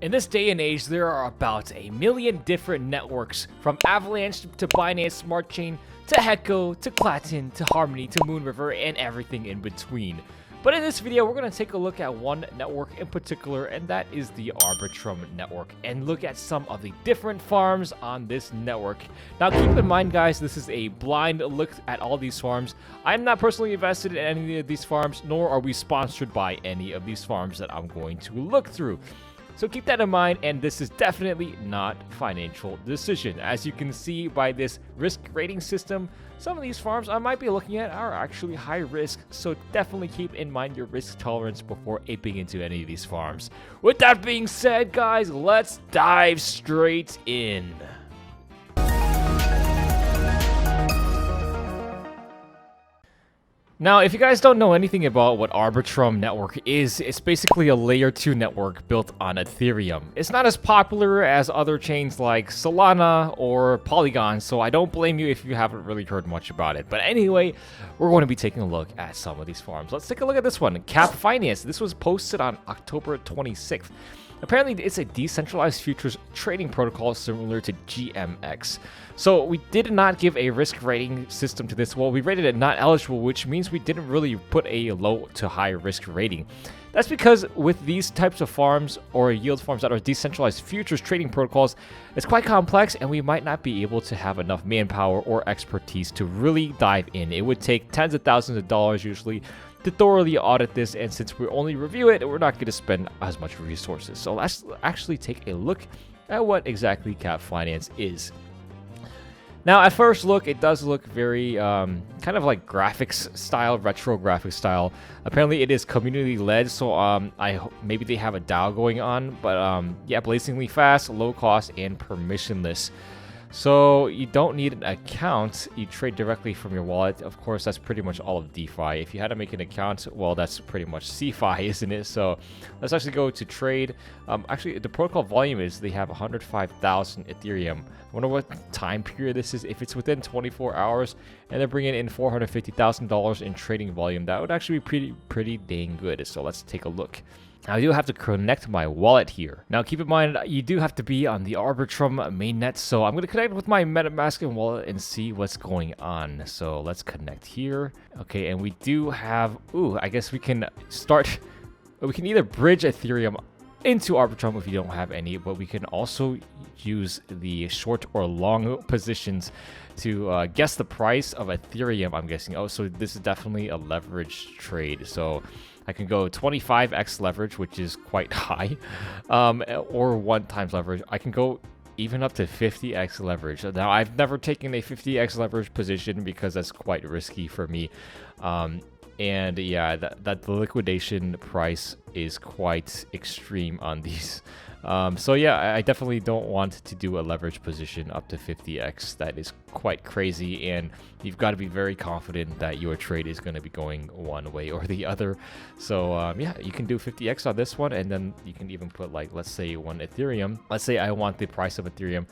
In this day and age, there are about a million different networks, from Avalanche to Binance Smart Chain to Hecko to Klaton to Harmony to Moonriver and everything in between. But in this video, we're going to take a look at one network in particular, and that is the Arbitrum network, and look at some of the different farms on this network. Now keep in mind, guys, this is a blind look at all these farms. I'm not personally invested in any of these farms, nor are we sponsored by any of these farms that I'm going to look through. So keep that in mind, and this is definitely not financial decision. As you can see by this risk rating system, some of these farms I might be looking at are actually high risk, so definitely keep in mind your risk tolerance before aping into any of these farms. With that being said, guys, let's dive straight in. Now, if you guys don't know anything about what Arbitrum network is, it's basically a layer 2 network built on Ethereum. It's not as popular as other chains like Solana or Polygon, so I don't blame you if you haven't really heard much about it. But anyway, we're going to be taking a look at some of these farms. Let's take a look at this one, Cap Finance. This was posted on October 26th. Apparently, it's a decentralized futures trading protocol similar to GMX. So we did not give a risk rating system to this. Well, we rated it not eligible, which means we didn't really put a low to high risk rating. That's because with these types of farms or yield farms that are decentralized futures trading protocols, it's quite complex and we might not be able to have enough manpower or expertise to really dive in. It would take tens of thousands of dollars usually to thoroughly audit this, and since we only review it, we're not going to spend as much resources. So let's actually take a look at what exactly Cap Finance is. Now, at first look, it does look very kind of like graphics style, retro graphics style. Apparently, it is community led, so maybe they have a DAO going on. But yeah, blazingly fast, low cost, and permissionless. So you don't need an account. You trade directly from your wallet. Of course, that's pretty much all of DeFi. If you had to make an account, well, that's pretty much CeFi, isn't it? So let's actually go to trade. Actually, the protocol volume is they have 105,000 Ethereum. I wonder what time period this is. If it's within 24 hours and they're bringing in $450,000 in trading volume, that would actually be pretty dang good. So let's take a look. Now, I do have to connect my wallet here. Now, keep in mind, you do have to be on the Arbitrum mainnet. So I'm going to connect with my MetaMask and wallet and see what's going on. So let's connect here. Okay, and we do have, I guess we can start, we can either bridge Ethereum into Arbitrum if you don't have any, but we can also use the short or long positions to guess the price of Ethereum, I'm guessing. Oh, so this is definitely a leverage trade. So I can go 25x leverage, which is quite high, or 1 times leverage. I can go even up to 50x leverage. Now, I've never taken a 50x leverage position because that's quite risky for me. And yeah, that the liquidation price is quite extreme on these. So yeah, I definitely don't want to do a leverage position up to 50x. That is quite crazy, and you've got to be very confident that your trade is going to be going one way or the other. So yeah, you can do 50x on this one, and then you can even put, like, let's say 1 Ethereum. Let's say I want the price of Ethereum.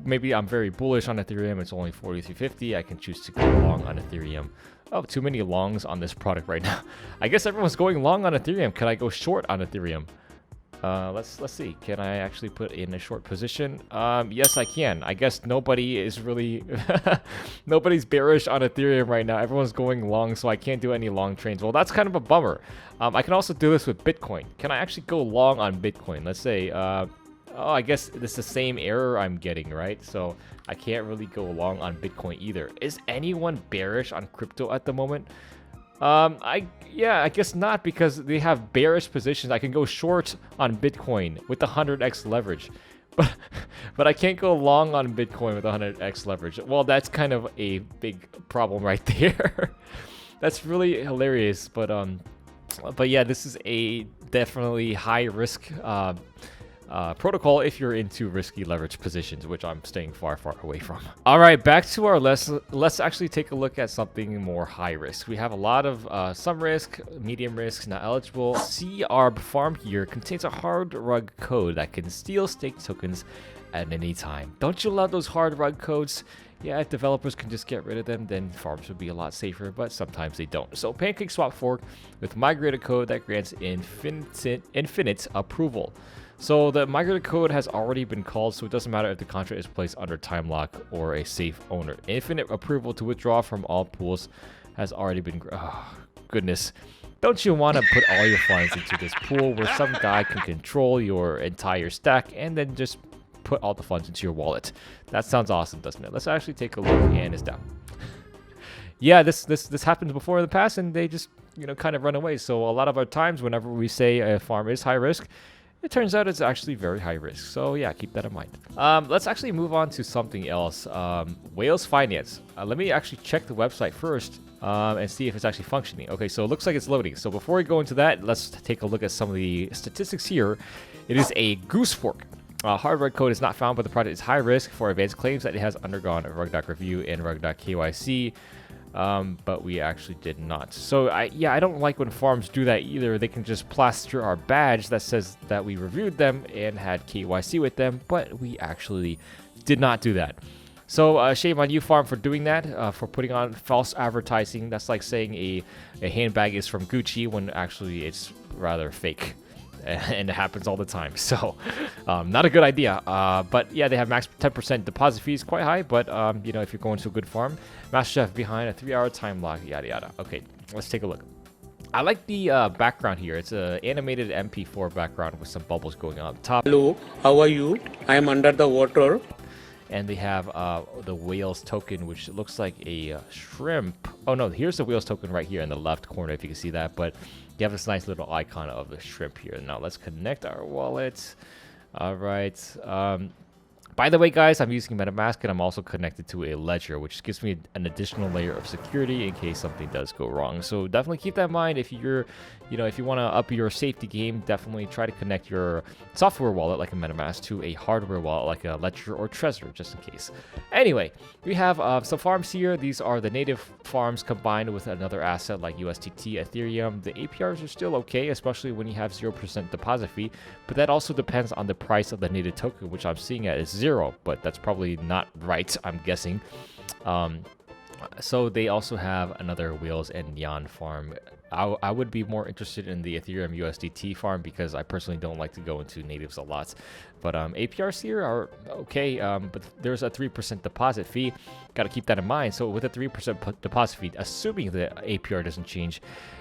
Maybe I'm very bullish on Ethereum. It's only 43.50. I can choose to go long on Ethereum. Oh, too many longs on this product right now. I guess everyone's going long on Ethereum. Can I go short on Ethereum? Let's see. Can I actually put in a short position? Yes, I can. I guess nobody is really nobody's bearish on Ethereum right now. Everyone's going long, so I can't do any long trades. Well, that's kind of a bummer. I can also do this with Bitcoin. Can I actually go long on Bitcoin? Let's say, oh, I guess this is the same error I'm getting, right? So I can't really go long on Bitcoin either. Is anyone bearish on crypto at the moment? Yeah, I guess not, because they have bearish positions. I can go short on Bitcoin with 100x leverage, but I can't go long on Bitcoin with 100x leverage. Well, that's kind of a big problem right there. That's really hilarious, but yeah, this is a definitely high risk protocol if you're into risky leverage positions, which I'm staying far away from. All right, back to our lesson. Let's actually take a look at something more high risk. We have a lot of some risk, medium risk, not eligible. CARB farm here contains a hard rug code that can steal stake tokens at any time. Don't you love those hard rug codes? Yeah, if developers can just get rid of them, then farms would be a lot safer, but sometimes they don't. So PancakeSwap fork with migrated code that grants infinite approval. So the migrated code has already been called, so it doesn't matter if the contract is placed under time lock or a safe owner. Infinite approval to withdraw from all pools has already been... Oh, goodness. Don't you want to put all your funds into this pool where some guy can control your entire stack and then just put all the funds into your wallet? That sounds awesome, doesn't it? Let's actually take a look, and it's down. Yeah, this happened before in the past, and they just, you know, kind of run away. So a lot of our times, whenever we say a farm is high risk, it turns out it's actually very high risk. So yeah, keep that in mind. Let's actually move on to something else. Whales Finance. Let me actually check the website first and see if it's actually functioning. Okay, so it looks like it's loading. So before we go into that, let's take a look at some of the statistics here. It is a goose fork. Hardware code is not found, but the project is high risk for advanced claims that it has undergone a RugDoc review and RugDoc KYC. But we actually did not. So I don't like when farms do that either. They can just plaster our badge that says that we reviewed them and had KYC with them, but we actually did not do that. So shame on you, farm, for doing that, for putting on false advertising. That's like saying a handbag is from Gucci when actually it's rather fake. And it happens all the time, so not a good idea. But yeah, they have max 10% deposit fees, quite high. But you know, if you're going to a good farm, Master Chef behind a 3-hour time lock, yada yada. Okay, let's take a look. I like the background here. It's an animated MP4 background with some bubbles going on the top. Hello, how are you? I am under the water. And they have the whales token, which looks like a shrimp. Oh no, here's the whales token right here in the left corner, if you can see that. But you have this nice little icon of the shrimp here. Now let's connect our wallet. All right. By the way, guys, I'm using MetaMask, and I'm also connected to a ledger, which gives me an additional layer of security in case something does go wrong. So definitely keep that in mind. If you're, you know, if you want to up your safety game, definitely try to connect your software wallet like a MetaMask to a hardware wallet like a Ledger or Trezor, just in case. Anyway, we have some farms here. These are the native farms combined with another asset like USDT, Ethereum. The APRs are still okay, especially when you have 0% deposit fee, but that also depends on the price of the native token, which I'm seeing at is 0, but that's probably not right, I'm guessing. So they also have another Whales and Neon farm. I would be more interested in the Ethereum USDT farm because I personally don't like to go into natives a lot. But APRs here are okay, but there's a 3% deposit fee. Got to keep that in mind. So with a 3% deposit fee, assuming the APR doesn't change,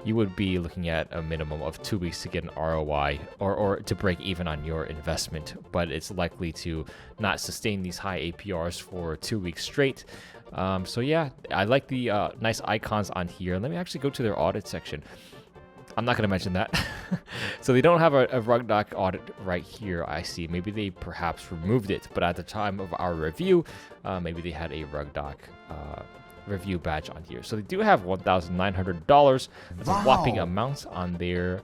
you would be looking at a minimum of 2 weeks to get an ROI or to break even on your investment. But it's likely to not sustain these high APRs for 2 weeks straight. So yeah, I like the nice icons on here. Let me actually go to their audit section. I'm not going to mention that. So they don't have a RugDoc audit right here, I see. Maybe they perhaps removed it, but at the time of our review, maybe they had a RugDoc review badge on here. So they do have $1,900. That's a whopping amount on their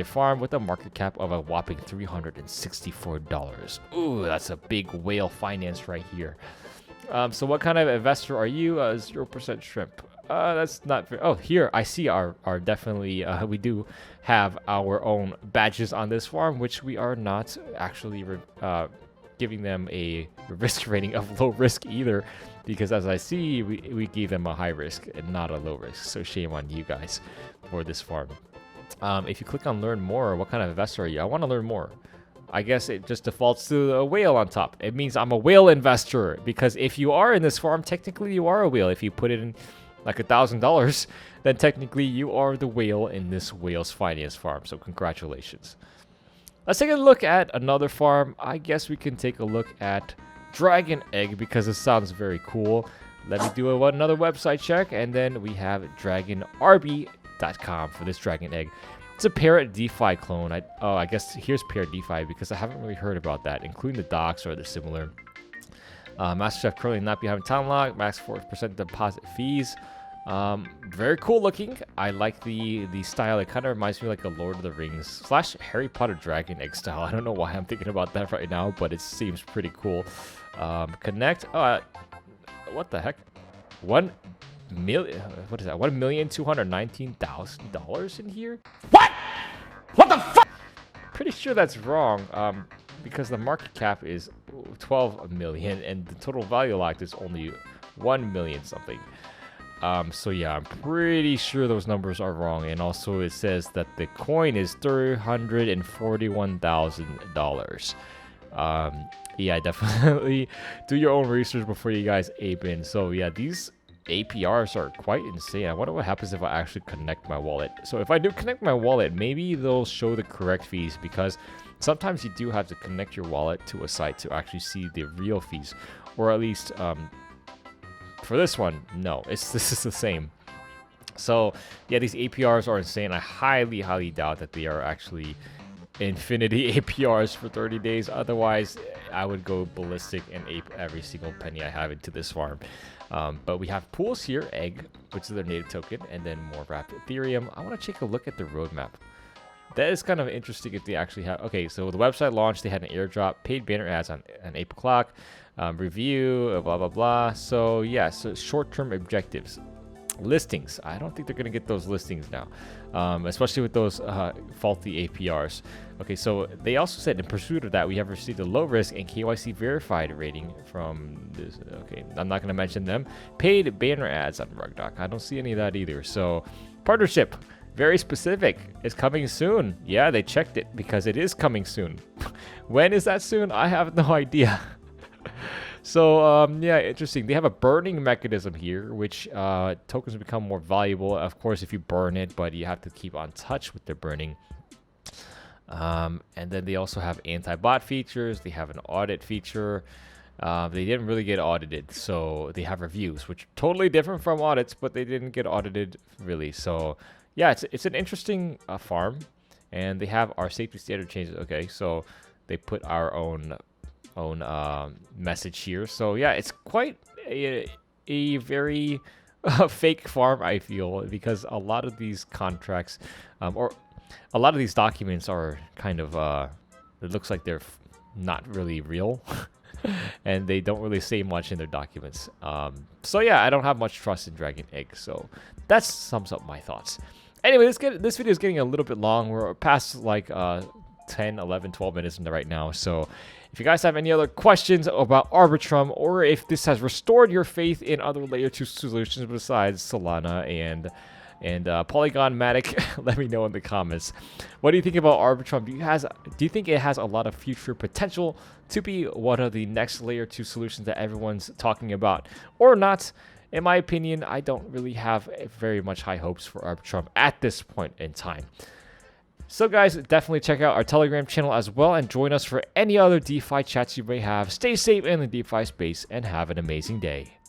farm with a market cap of a whopping $364. Ooh, that's a big whale finance right here. So what kind of investor are you? 0% shrimp. That's not fair. Oh, here I see our definitely we do have our own badges on this farm, which we are not actually giving them a risk rating of low risk either, because as I see, we gave them a high risk and not a low risk. So shame on you guys for this farm. If you click on learn more, what kind of investor are you? I want to learn more. I guess it just defaults to a whale on top. It means I'm a whale investor, because if you are in this farm, technically you are a whale. If you put it in like $1,000, then technically you are the whale in this Whales Finance farm. So congratulations. Let's take a look at another farm. I guess we can take a look at Dragon Egg because it sounds very cool. Let me do another website check, and then we have dragonrb.com for this Dragon Egg. It's a Parrot DeFi clone. I guess here's Parrot DeFi because I haven't really heard about that, including the docs or the similar. Master Chef currently not behind time lock, max 4% deposit fees. Very cool looking. I like the style. It kind of reminds me like a Lord of the Rings / Harry Potter Dragon Egg style. I don't know why I'm thinking about that right now, but it seems pretty cool. Connect. What the heck? What is that? $1,219,000 in here? What? What the fuck? Pretty sure that's wrong. because the market cap is 12 million and the total value locked is only 1 million something. So yeah, I'm pretty sure those numbers are wrong. And also it says that the coin is $341,000. Yeah, definitely do your own research before you guys ape in. So yeah, these APRs are quite insane. I wonder what happens if I actually connect my wallet. So if I do connect my wallet, maybe they'll show the correct fees, because sometimes you do have to connect your wallet to a site to actually see the real fees, or at least for this one, no, this is the same. So yeah, these APRs are insane. I highly doubt that they are actually infinity APRs for 30 days. Otherwise, I would go ballistic and ape every single penny I have into this farm. But we have pools here, egg, which is their native token, and then more wrapped Ethereum. I want to take a look at the roadmap. That is kind of interesting if they actually have. Okay, so the website launched, they had an airdrop, paid banner ads on 8 o'clock, review, blah blah blah. So yeah, so short-term objectives. Listings, I don't think they're going to get those listings now, especially with those faulty APRs. Okay, so they also said in pursuit of that, we have received a low risk and KYC verified rating from this. Okay, I'm not going to mention them. Paid banner ads on RugDoc. I don't see any of that either. So partnership, very specific, is coming soon. Yeah, they checked it because it is coming soon. When is that soon? I have no idea. So yeah, interesting. They have a burning mechanism here, which tokens become more valuable, of course, if you burn it, but you have to keep on touch with the burning. And then they also have anti-bot features. They have an audit feature. They didn't really get audited, so they have reviews, which are totally different from audits, but they didn't get audited really. So yeah, it's an interesting farm, and they have our safety standard changes. Okay, so they put our own message here. So yeah, it's quite a very fake farm, I feel, because a lot of these contracts or a lot of these documents are kind of it looks like they're not really real and they don't really say much in their documents. So yeah, I don't have much trust in Dragon Egg. So that sums up my thoughts. Anyway, this video is getting a little bit long. We're past like 10, 11, 12 minutes right now. So if you guys have any other questions about Arbitrum, or if this has restored your faith in other layer 2 solutions besides Solana and Polygon Matic, let me know in the comments. What do you think about Arbitrum? Do you think it has a lot of future potential to be one of the next layer 2 solutions that everyone's talking about, or not? In my opinion, I don't really have very much high hopes for Arbitrum at this point in time. So guys, definitely check out our Telegram channel as well and join us for any other DeFi chats you may have. Stay safe in the DeFi space and have an amazing day.